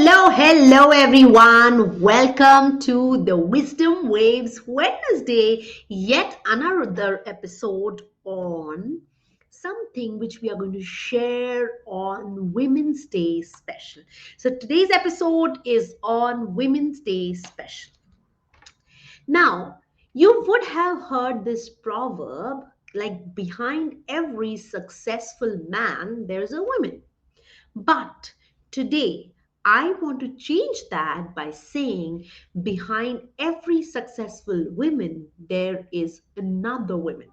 Hello everyone. Welcome to the Wisdom Waves Wednesday, yet another episode on something which we are going to share on Women's Day special. So today's episode is on Women's Day special. Now, you would have heard this proverb like behind every successful man, there's a woman. But today, I want to change that by saying behind every successful woman, there is another woman.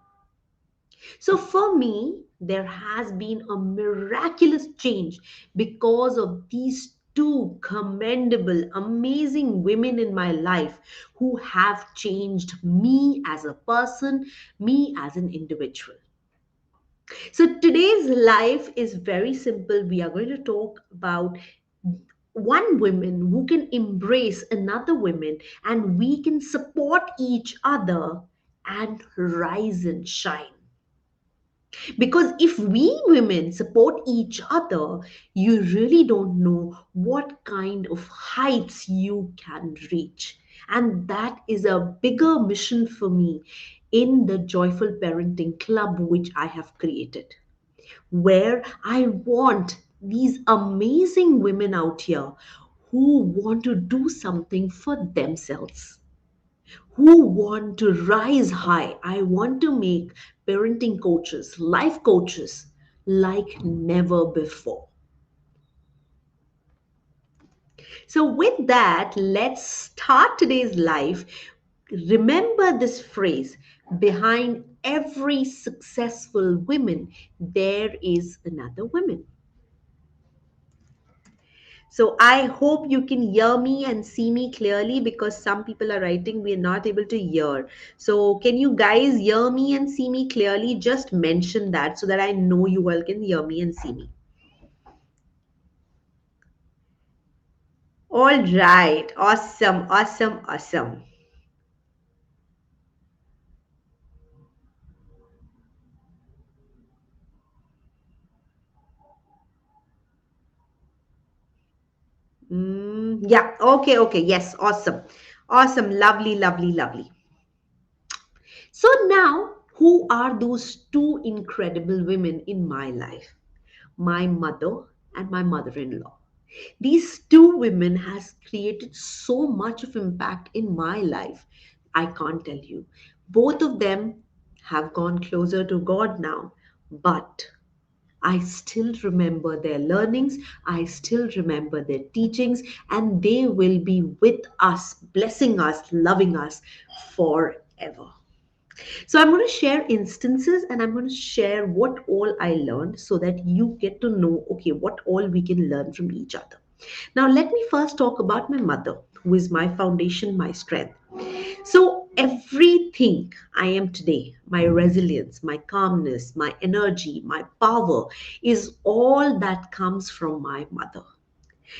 So for me, there has been a miraculous change because of these two commendable, amazing women in my life who have changed me as a person, me as an individual. So today's life is very simple. We are going to talk about one woman who can embrace another woman and we can support each other and rise and shine. Because if we women support each other, you really don't know what kind of heights you can reach. And that is a bigger mission for me in the Joyful Parenting Club, which I have created, where I want these amazing women out here who want to do something for themselves, who want to rise high. I want to make parenting coaches, life coaches like never before. So, with that, let's start today's life. Remember this phrase: behind every successful woman, there is another woman. So I hope you can hear me and see me clearly because some people are writing we are not able to hear. So can you guys hear me and see me clearly? Just mention that so that I know you all can hear me and see me. All right. Awesome. Awesome. Awesome. Yeah. Okay. Okay. Yes. Awesome. Awesome. Lovely. Lovely. Lovely. So now, who are those two incredible women in my life? My mother and my mother-in-law. These two women has created so much of impact in my life. I can't tell you. Both of them have gone closer to God now, but I still remember their learnings, I still remember their teachings, and they will be with us, blessing us, loving us forever. So I'm going to share instances and I'm going to share what all I learned so that you get to know, okay, what all we can learn from each other. Now, let me first talk about my mother, who is my foundation, my strength. So, everything I am today, my resilience, my calmness, my energy, my power, is all that comes from my mother.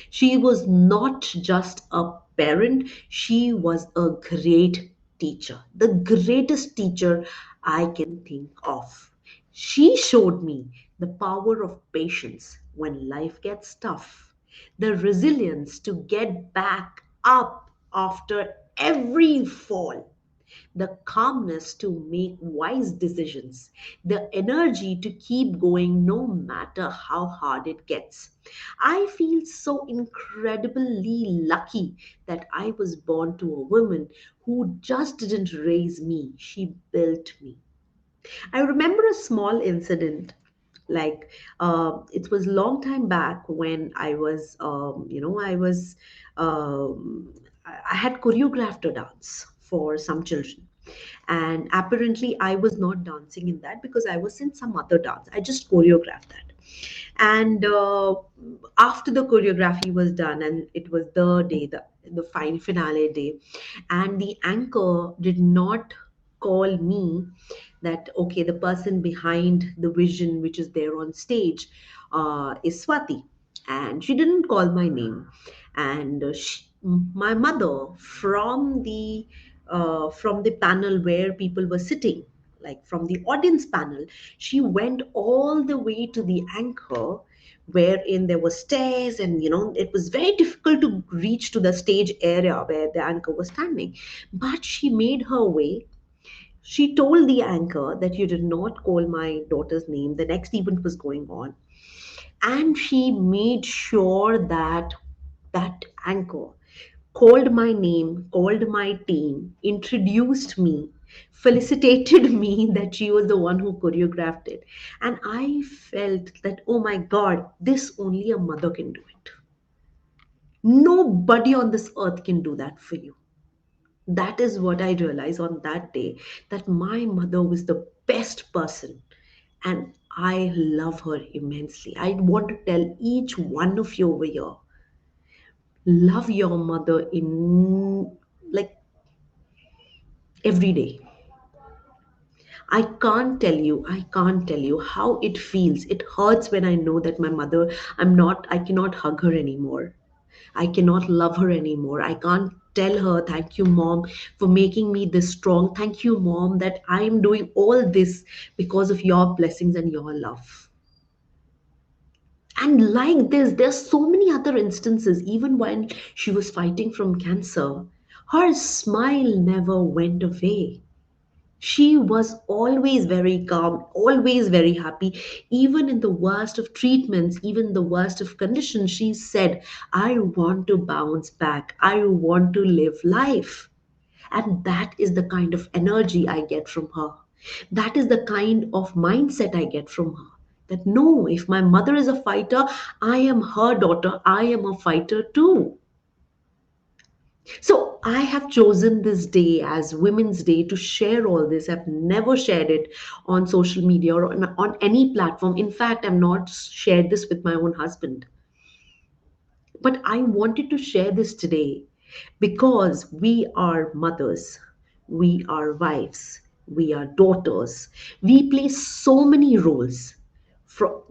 She was not just a parent, she was a great teacher, the greatest teacher I can think of. She showed me the power of patience when life gets tough, the resilience to get back up after every fall, the calmness to make wise decisions, the energy to keep going no matter how hard it gets. I feel so incredibly lucky that I was born to a woman who just didn't raise me, she built me. I remember a small incident like it was long time back when I was um, I had choreographed a dance for some children, and apparently I was not dancing in that because I was in some other dance. I just choreographed that, and after the choreography was done and it was the day, the fine finale day, and the anchor did not call me that okay, the person behind the vision which is there on stage is Swati, and she didn't call my name, and my mother from the panel where people were sitting, like from the audience panel, she went all the way to the anchor wherein there were stairs, and it was very difficult to reach to the stage area where the anchor was standing. But she made her way. She told the anchor that you did not call my daughter's name. The next event was going on. And she made sure that that anchor called my name, called my team, introduced me, felicitated me that she was the one who choreographed it. And I felt that, oh my God, this only a mother can do it. Nobody on this earth can do that for you. That is what I realized on that day, that my mother was the best person. And I love her immensely. I want to tell each one of you over here, love your mother in, like, every day. I can't tell you how it feels. It hurts when I know that my mother, I cannot hug her anymore. I cannot love her anymore. I can't tell her, thank you, mom, for making me this strong. Thank you, mom, that I'm doing all this because of your blessings and your love. And like this, there's so many other instances. Even when she was fighting from cancer, her smile never went away. She was always very calm, always very happy. Even in the worst of treatments, even the worst of conditions, she said, I want to bounce back. I want to live life. And that is the kind of energy I get from her. That is the kind of mindset I get from her. That no, if my mother is a fighter, I am her daughter. I am a fighter too. So I have chosen this day as Women's Day to share all this. I've never shared it on social media or on any platform. In fact, I've not shared this with my own husband. But I wanted to share this today because we are mothers, we are wives, we are daughters. We play so many roles.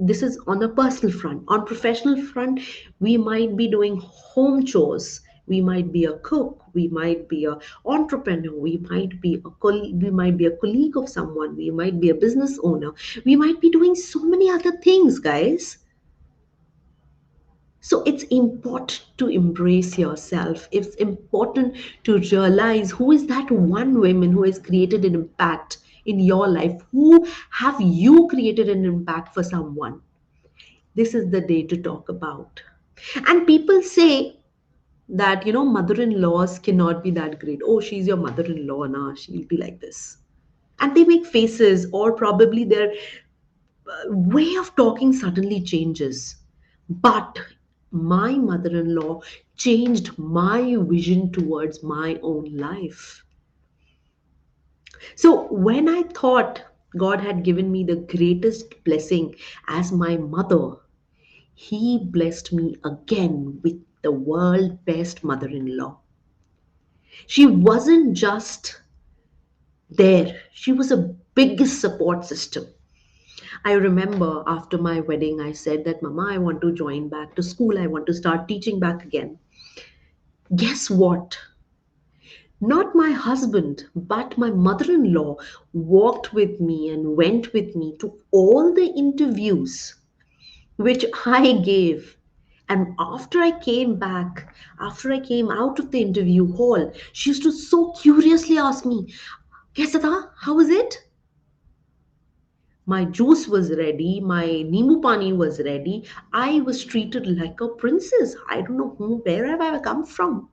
This is on a personal front. On professional front, we might be doing home chores. We might be a cook. We might be a entrepreneur. We might be a colleague of someone. We might be a business owner. We might be doing so many other things, guys. So it's important to embrace yourself. It's important to realize who is that one woman who has created an impact in your life. Who have you created an impact for someone? This is the day to talk about. And people say that, mother-in-laws cannot be that great. Oh, she's your mother-in-law now. She'll be like this. And they make faces, or probably their way of talking suddenly changes. But my mother in law changed my vision towards my own life. So when I thought God had given me the greatest blessing as my mother, He blessed me again with the world best mother in law. She wasn't just there, she was a biggest support system. I remember after my wedding, I said that, Mama, I want to join back to school. I want to start teaching back again. Guess what? Not my husband, but my mother in law walked with me and went with me to all the interviews which I gave. And after I came back, after I came out of the interview hall, she used to so curiously ask me, Kesata, how was it? My juice was ready, my nimu pani was ready. I was treated like a princess. I don't know where have I come from.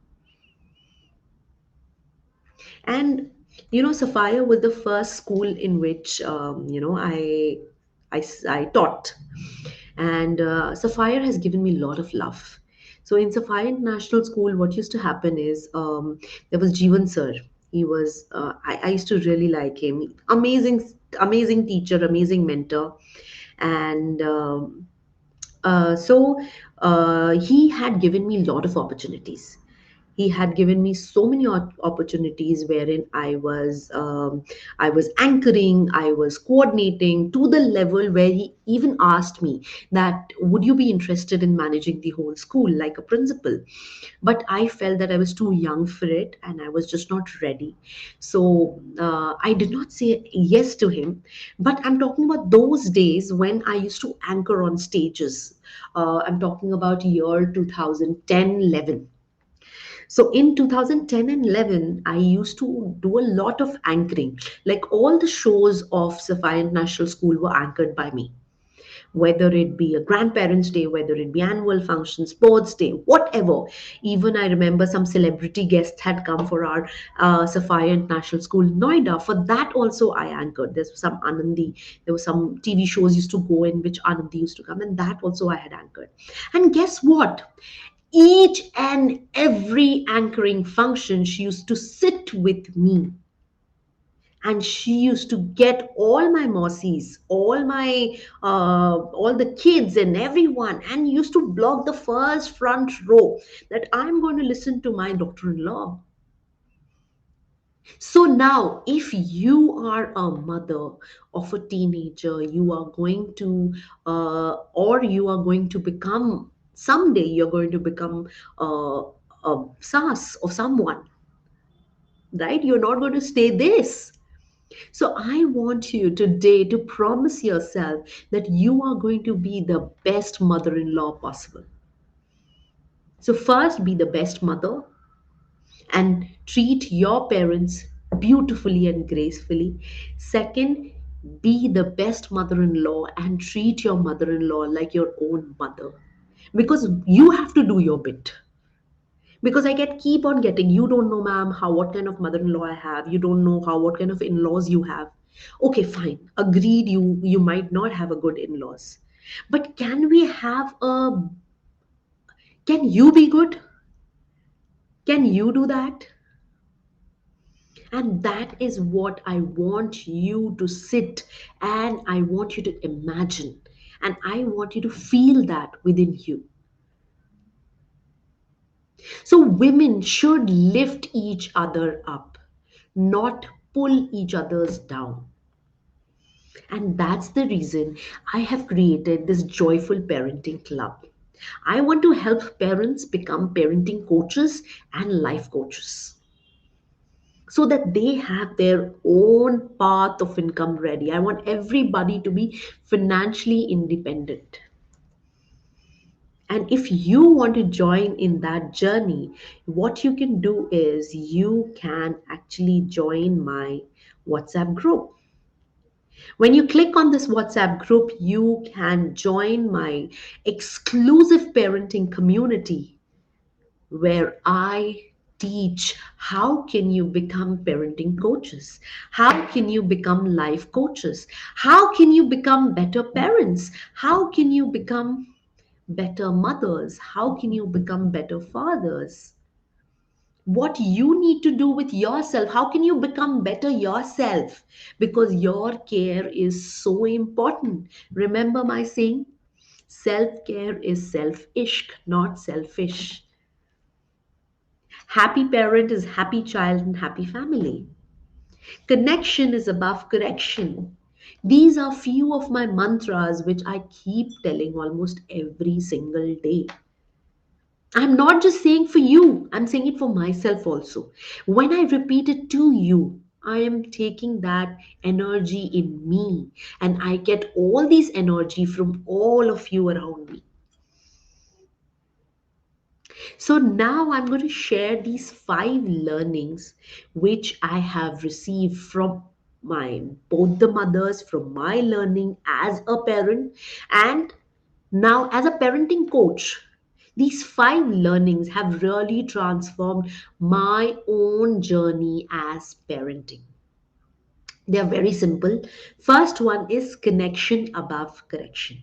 And Sapphire was the first school in which I taught. And Sapphire has given me a lot of love. So in Sapphire International School, what used to happen is, there was Jeevan sir. He was I used to really like him. Amazing teacher, amazing mentor. And so he had given me a lot of opportunities. He had given me so many opportunities wherein I was anchoring, I was coordinating to the level where he even asked me that would you be interested in managing the whole school like a principal. But I felt that I was too young for it and I was just not ready. So I did not say yes to him. But I'm talking about those days when I used to anchor on stages. I'm talking about year 2010, 11. So in 2010 and 11, I used to do a lot of anchoring. Like all the shows of Sapphire International School were anchored by me, whether it be a grandparents day, whether it be annual function, sports day, whatever. Even I remember some celebrity guests had come for our Sapphire International School Noida. For that also I anchored. There's some Anandi, there were some TV shows used to go in which Anandi used to come, and that also I had anchored. And guess what, each and every anchoring function she used to sit with me, and she used to get all my mossies, all the kids and everyone, and used to block the first front row that I'm going to listen to my daughter-in-law. So now if you are a mother of a teenager, you are going to or you are going to become, someday you're going to become a sas or someone, right? You're not going to stay this. So I want you today to promise yourself that you are going to be the best mother-in-law possible. So first, be the best mother and treat your parents beautifully and gracefully. Second, be the best mother-in-law and treat your mother-in-law like your own mother. Because you have to do your bit. Because I get keep on getting, you don't know, ma'am, how what kind of mother-in-law I have. You don't know how what kind of in-laws you have. Okay, fine. Agreed, you might not have a good in-laws. But can we have a, can you be good? Can you do that? And that is what I want you to sit and I want you to imagine. And I want you to feel that within you. So women should lift each other up, not pull each others down. And that's the reason I have created this joyful parenting club. I want to help parents become parenting coaches and life coaches so that they have their own path of income ready. I want everybody to be financially independent. And if you want to join in that journey, what you can do is you can actually join my WhatsApp group. When you click on this WhatsApp group, you can join my exclusive parenting community where I teach how can you become parenting coaches? How can you become life coaches? How can you become better parents? How can you become better mothers? How can you become better fathers? What you need to do with yourself, how can you become better yourself, because your care is so important. Remember my saying, self care is selfish, not selfish. Happy parent is happy child and happy family. Connection is above correction. These are few of my mantras which I keep telling almost every single day. I'm not just saying for you, I'm saying it for myself also. When I repeat it to you, I am taking that energy in me and I get all this energy from all of you around me. So now I'm going to share these 5 learnings which I have received from my both the mothers, from my learning as a parent and now as a parenting coach. These 5 learnings have really transformed my own journey as parenting. They are very simple. First one is connection above correction.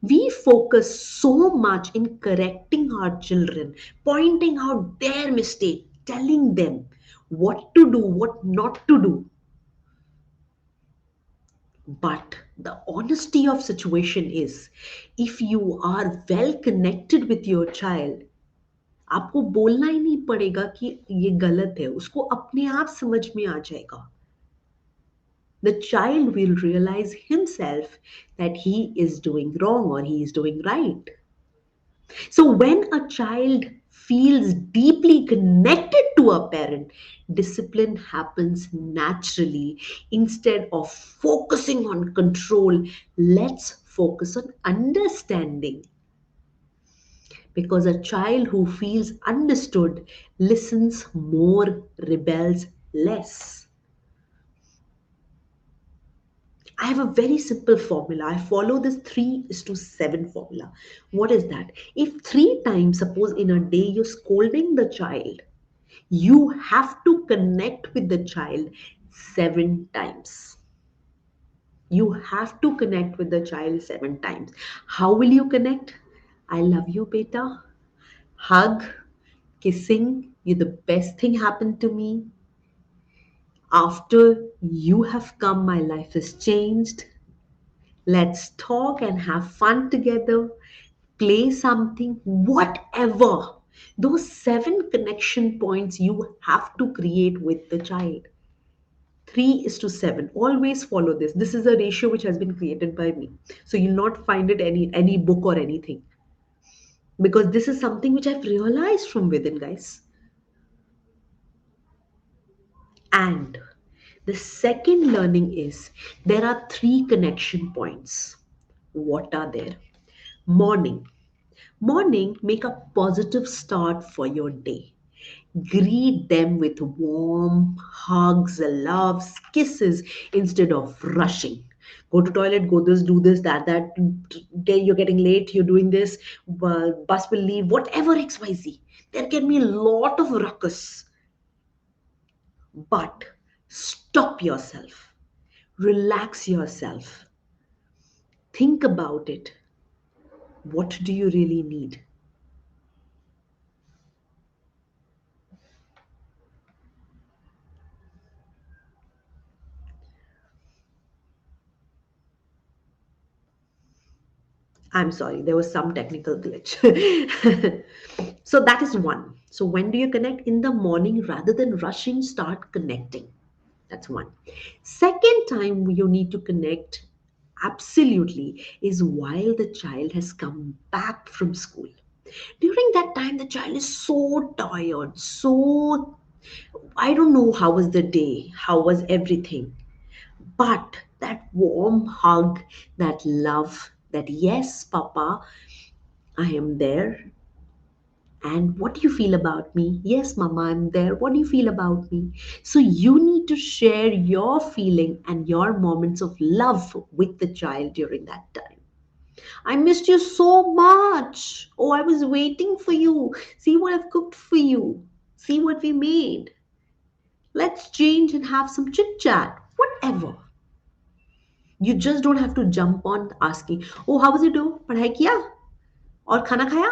We focus so much in correcting our children, pointing out their mistake, telling them what to do, what not to do. But the honesty of situation is, if you are well connected with your child, आपको बोलना ही नहीं पड़ेगा कि ये गलत है, उसको अपने आप समझ में आ जाएगा. The child will realize himself that he is doing wrong or he is doing right. So, when a child feels deeply connected to a parent, discipline happens naturally. Instead of focusing on control, let's focus on understanding. Because a child who feels understood listens more, rebels less. I have a very simple formula. I follow this 3 is to 7 formula. What is that? If 3 times, suppose in a day, you're scolding the child, you have to connect with the child 7 times. You have to connect with the child 7 times. How will you connect? I love you, beta. Hug, kissing. You the best thing happened to me. After you have come, my life has changed. Let's talk and have fun together, play something, whatever. Those 7 connection points you have to create with the child. 3 is to 7. Always follow this. This is a ratio which has been created by me. So you'll not find it any book or anything. Because this is something which I've realized from within, guys. And the second learning is there are 3 connection points. What are there? Morning. Morning, make a positive start for your day. Greet them with warm hugs, loves, kisses instead of rushing. Go to toilet, go this, do this, that. You're getting late, you're doing this, bus will leave, whatever XYZ. There can be a lot of ruckus. But stop yourself, relax yourself, think about it. What do you really need? I'm sorry, there was some technical glitch. So that is one. So when do you connect? In the morning, rather than rushing, start connecting. That's one. Second time you need to connect, absolutely, is while the child has come back from school. During that time, the child is so tired, so I don't know how was the day, how was everything. But that warm hug, that love, that yes, Papa, I am there. And what do you feel about me? Yes, Mama, I'm there. What do you feel about me? So you need to share your feeling and your moments of love with the child during that time. I missed you so much. Oh, I was waiting for you. See what I've cooked for you. See what we made. Let's change and have some chit chat. Whatever. You just don't have to jump on asking, oh, how was it do? पढ़ाई किया? और खाना खाया?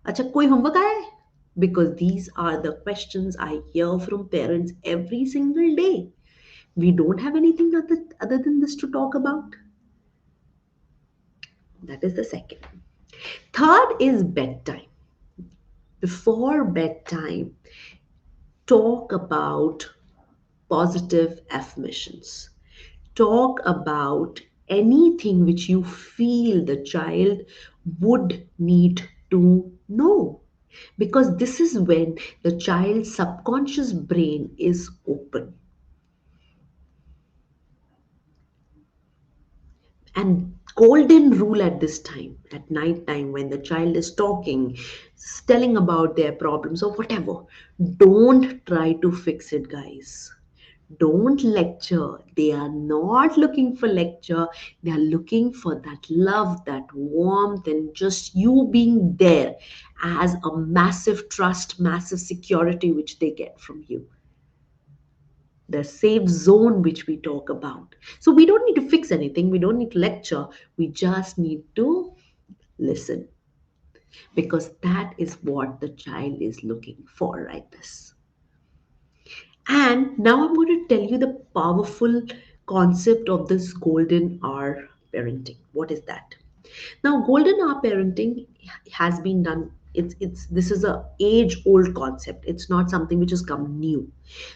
अच्छा कोई homework आया है? Because these are the questions I hear from parents every single day. We don't have anything other than this to talk about. That is the second. Third is bedtime. Before bedtime, talk about positive affirmations. Talk about anything which you feel the child would need to know. Because this is when the child's subconscious brain is open. And golden rule at this time, at night time, when the child is talking, telling about their problems or whatever, don't try to fix it, guys. Don't lecture. They are not looking for lecture. They are looking for that love, that warmth, and just you being there as a massive trust, massive security which they get from you. The safe zone which we talk about. So we don't need to fix anything. We don't need to lecture. We just need to listen, because that is what the child is looking for, right? This. And now I'm going to tell you the powerful concept of this golden hour parenting. What is that? Now, golden hour parenting has been done It's this is a age old concept. It's not something which has come new.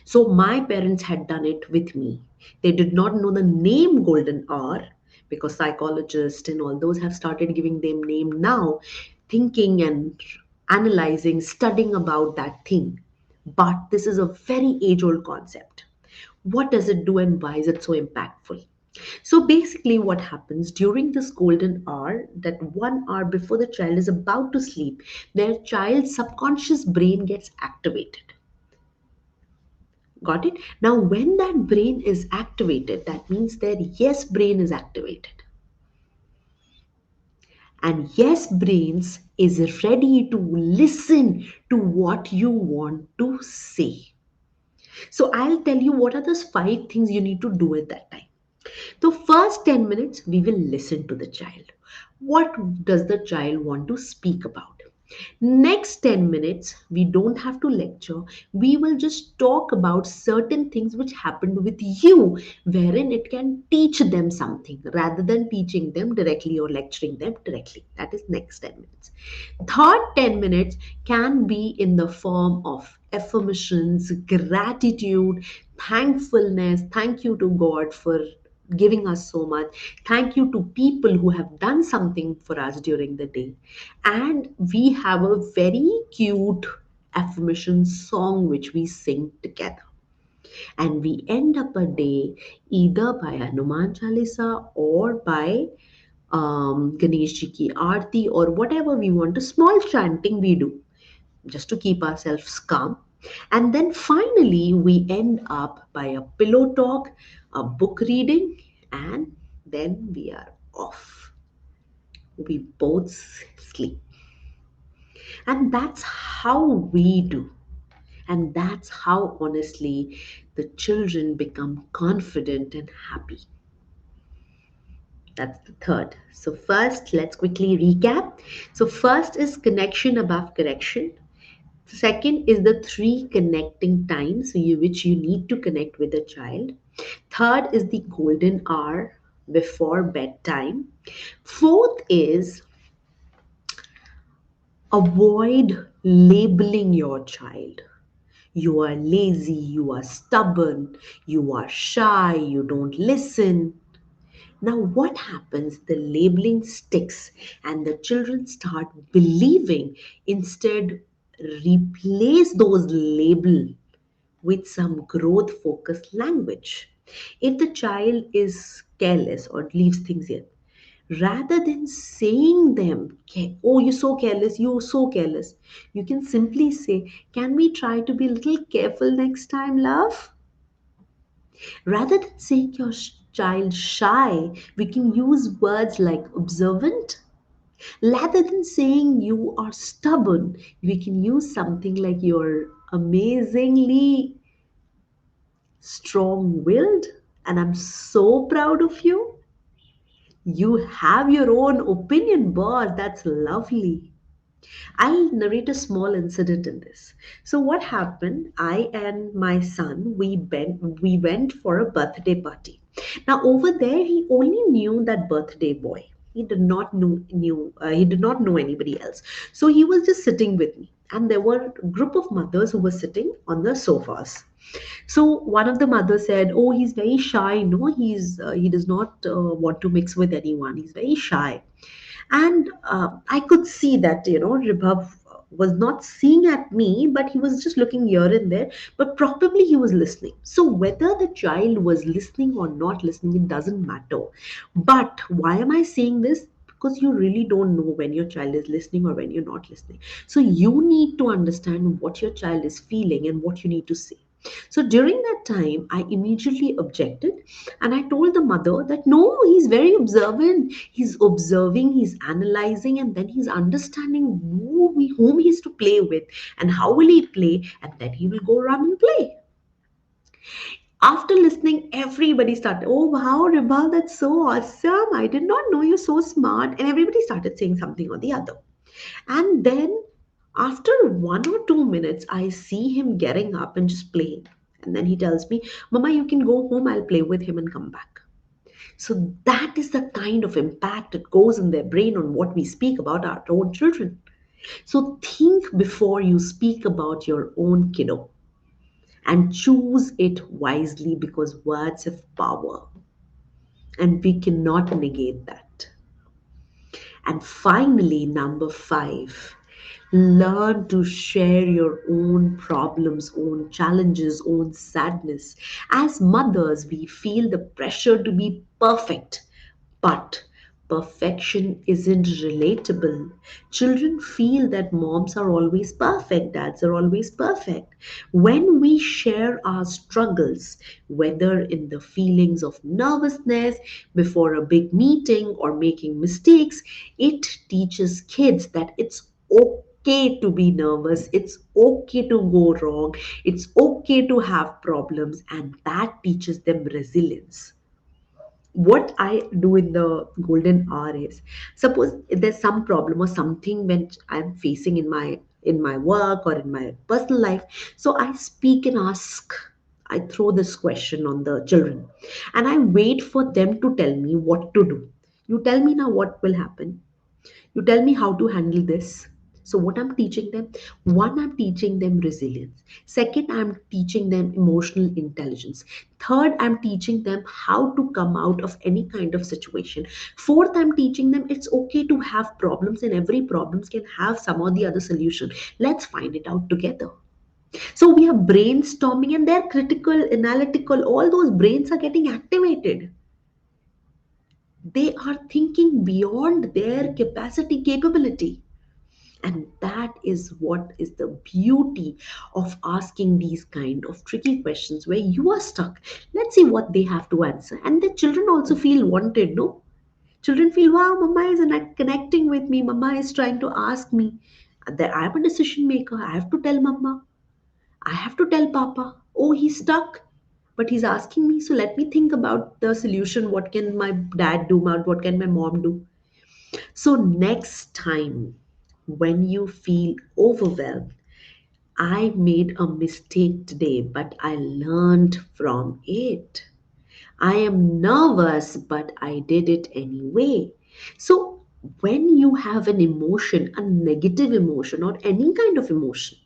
So my parents had done it with me. They did not know the name golden hour, because psychologists and all those have started giving them name now, thinking and analyzing, studying about that thing. But this is a very age old concept. What does it do and why is it so impactful? So basically, what happens during this golden hour, that 1 hour before the child is about to sleep, their child's subconscious brain gets activated. Got it? Now, when that brain is activated, that means their yes brain is activated. And yes brains is ready to listen to what you want to say. So I'll tell you what are those 5 things you need to do at that time. The first 10 minutes, we will listen to the child. What does the child want to speak about? Next 10 minutes, we don't have to lecture. We will just talk about certain things which happened with you, wherein it can teach them something rather than teaching them directly or lecturing them directly. That is next 10 minutes. Third 10 minutes can be in the form of affirmations, gratitude, thankfulness. Thank you to God for giving us so much. Thank you to people who have done something for us during the day. And we have a very cute affirmation song which we sing together. And we end up a day either by Hanuman Chalisa or by Ganesh Ji ki Aarti or whatever we want, a small chanting we do just to keep ourselves calm. And then finally, we end up by a pillow talk, a book reading, and then we are off. We both sleep. And that's how we do. And that's how, honestly, the children become confident and happy. That's the third. So, first, let's quickly recap. So, first is connection above correction. Second is the 3 connecting times which you need to connect with a child. Third is the golden hour before bedtime. Fourth is avoid labeling your child. You are lazy, you are stubborn, you are shy, you don't listen. Now, what happens? The labeling sticks, and the children start believing. Instead, replace those label with some growth focused language. If the child is careless or leaves things here, rather than saying them, oh, you're so careless, you're so careless, you can simply say, can we try to be a little careful next time, love? Rather than saying your child shy, we can use words like observant. Rather than saying you are stubborn, we can use something like you're amazingly strong willed, and I'm so proud of you. You have your own opinion, boss. That's lovely. I'll narrate a small incident in this. So what happened? I and my son we went for a birthday party. Now over there, he only knew that birthday boy. He did not know anybody else. So he was just sitting with me, and there were a group of mothers who were sitting on the sofas. So one of the mothers said, "Oh, he's very shy. No, he does not want to mix with anyone. He's very shy." And I could see that, Ribhav was not seeing at me, but he was just looking here and there, but probably he was listening. So whether the child was listening or not listening, it doesn't matter. But why am I saying this? Because you really don't know when your child is listening or when you're not listening. So you need to understand what your child is feeling and what you need to say. So during that time, I immediately objected, and I told the mother that no, he's very observant. He's observing, he's analyzing, and then he's understanding whom he's to play with and how will he play, and then he will go run and play. After listening, everybody started, oh wow, Ribal, that's so awesome. I did not know you're so smart. And everybody started saying something or the other. And then after 1 or 2 minutes, I see him getting up and just playing. And then he tells me, Mama, you can go home. I'll play with him and come back. So that is the kind of impact that goes in their brain on what we speak about our own children. So think before you speak about your own kiddo and choose it wisely because words have power and we cannot negate that. And finally, number five, learn to share your own problems, own challenges, own sadness. As mothers, we feel the pressure to be perfect, but perfection isn't relatable. Children feel that moms are always perfect, dads are always perfect. When we share our struggles, whether in the feelings of nervousness before a big meeting or making mistakes, it teaches kids that it's okay to be nervous, it's okay to go wrong, it's okay to have problems, and that teaches them resilience. What I do in the golden hour is, suppose there's some problem or something which I'm facing in my work or in my personal life. So I speak and ask, I throw this question on the children and I wait for them to tell me what to do. You tell me now what will happen. You tell me how to handle this. So, what I'm teaching them, one, I'm teaching them resilience. Second, I'm teaching them emotional intelligence. Third, I'm teaching them how to come out of any kind of situation. Fourth, I'm teaching them it's okay to have problems and every problems can have some or the other solution. Let's find it out together. So we are brainstorming and they're critical, analytical, all those brains are getting activated. They are thinking beyond their capacity, capability. And that is what is the beauty of asking these kind of tricky questions where you are stuck. Let's see what they have to answer. And the children also feel wanted, no? Children feel, wow, mama is connecting with me. Mama is trying to ask me. That I am a decision maker. I have to tell mama. I have to tell papa. Oh, he's stuck. But he's asking me. So let me think about the solution. What can my dad do? What can my mom do? So, next time when you feel overwhelmed, I made a mistake today, but I learned from it. I am nervous, but I did it anyway. So, when you have an emotion, a negative emotion, or any kind of emotion,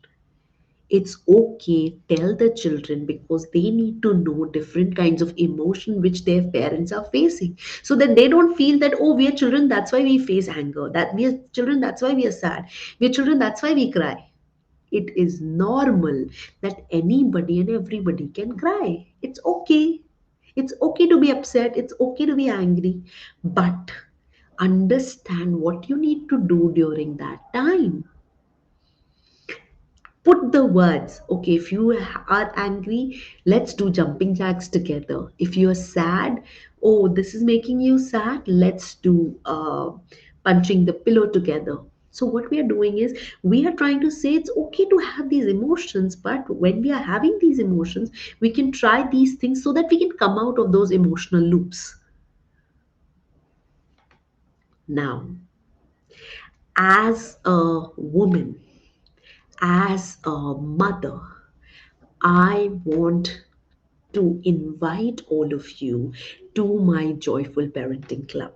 it's okay, tell the children because they need to know different kinds of emotion which their parents are facing, so that they don't feel that, oh, we are children, that's why we face anger, that we are children, that's why we are sad, we are children, that's why we cry. It is normal that anybody and everybody can cry. It's okay. It's okay to be upset, it's okay to be angry, but understand what you need to do during that time. Put the words. Okay, if you are angry, let's do jumping jacks together. If you're sad, oh, this is making you sad, let's do punching the pillow together. So what we are doing is we are trying to say it's okay to have these emotions, but when we are having these emotions we can try these things so that we can come out of those emotional loops. Now, as a woman, as a mother, I want to invite all of you to my Joyful Parenting Club.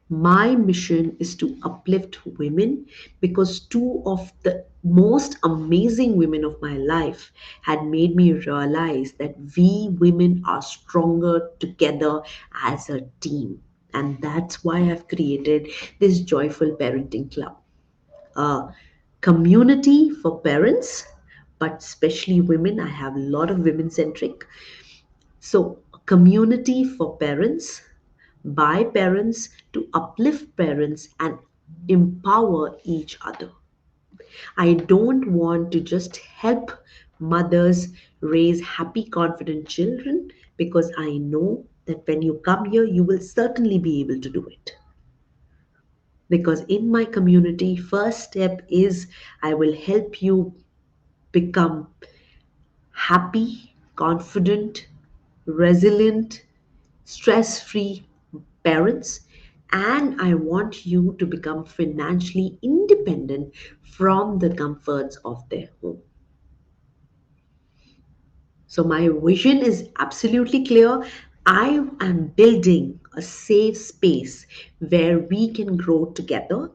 My mission is to uplift women because two of the most amazing women of my life had made me realize that we women are stronger together as a team. And that's why I've created this Joyful Parenting Club, a community for parents, but especially women. I have a lot of women centric. So, a community for parents, by parents, to uplift parents and empower each other. I don't want to just help mothers raise happy, confident children because I know that when you come here, you will certainly be able to do it. Because in my community, first step is I will help you become happy, confident, resilient, stress free parents, and I want you to become financially independent from the comforts of their home. So, my vision is absolutely clear. I am building a safe space where we can grow together,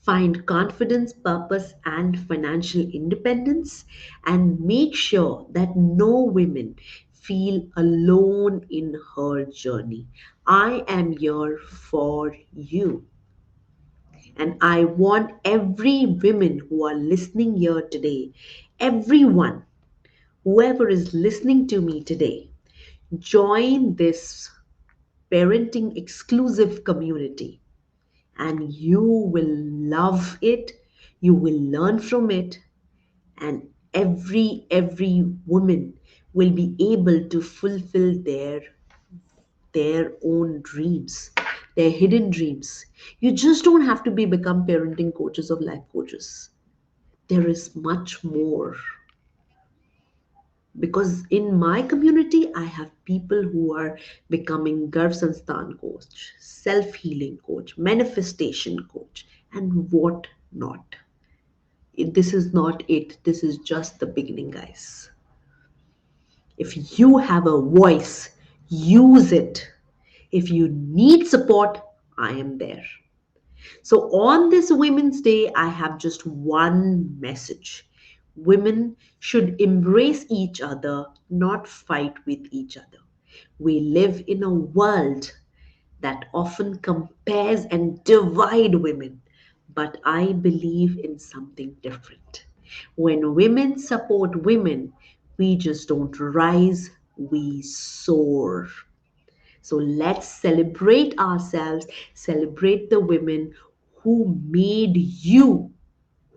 find confidence, purpose, and financial independence, and make sure that no women feel alone in her journey. I am here for you. And I want every woman who are listening here today, everyone, whoever is listening to me today, join this parenting exclusive community, and you will love it, you will learn from it, and every woman will be able to fulfill their own dreams, their hidden dreams. You just don't have to be become parenting coaches or life coaches. There is much more, because in my community I have people who are becoming Garv Sansthan coach, self-healing coach, manifestation coach, and what not. This is not it, this is just the beginning, guys. If you have a voice, use it. If you need support, I am there. So, on this Women's Day, I have just one message. Women should embrace each other, not fight with each other. We live in a world that often compares and divide women, but I believe in something different. When women support women, we just don't rise, we soar. So let's celebrate ourselves, celebrate the women who made you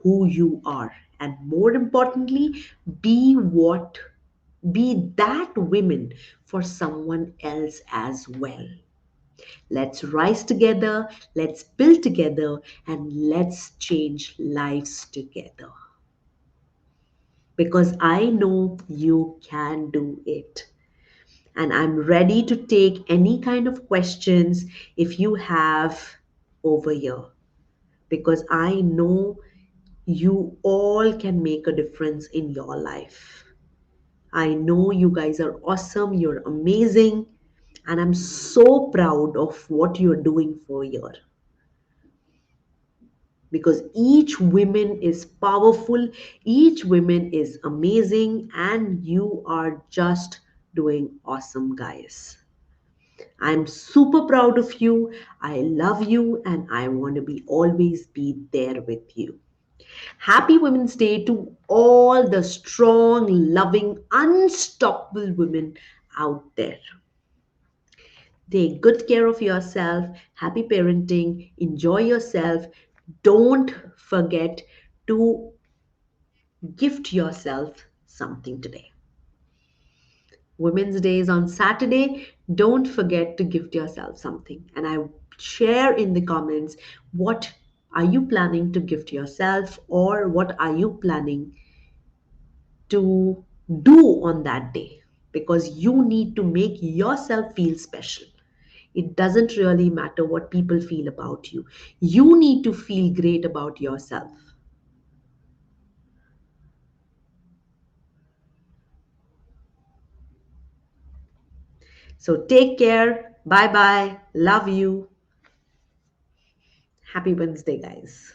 who you are. And more importantly, be what, be that women for someone else as well. Let's rise together, let's build together, and let's change lives together. Because I know you can do it. And I'm ready to take any kind of questions if you have over here, because I know you all can make a difference in your life. I know you guys are awesome, you're amazing, and I'm so proud of what you're doing for here, because each woman is powerful, each woman is amazing, and you are just doing awesome, guys. I'm super proud of you. I love you and I want to be always be there with you. Happy Women's Day to all the strong, loving, unstoppable women out there. Take good care of yourself. Happy parenting. Enjoy yourself. Don't forget to gift yourself something today. Women's Day is on Saturday. Don't forget to gift yourself something. And I share in the comments, what are you planning to gift yourself, or what are you planning to do on that day? Because you need to make yourself feel special. It doesn't really matter what people feel about you. You need to feel great about yourself. So take care. Bye bye. Love you. Happy Wednesday, guys.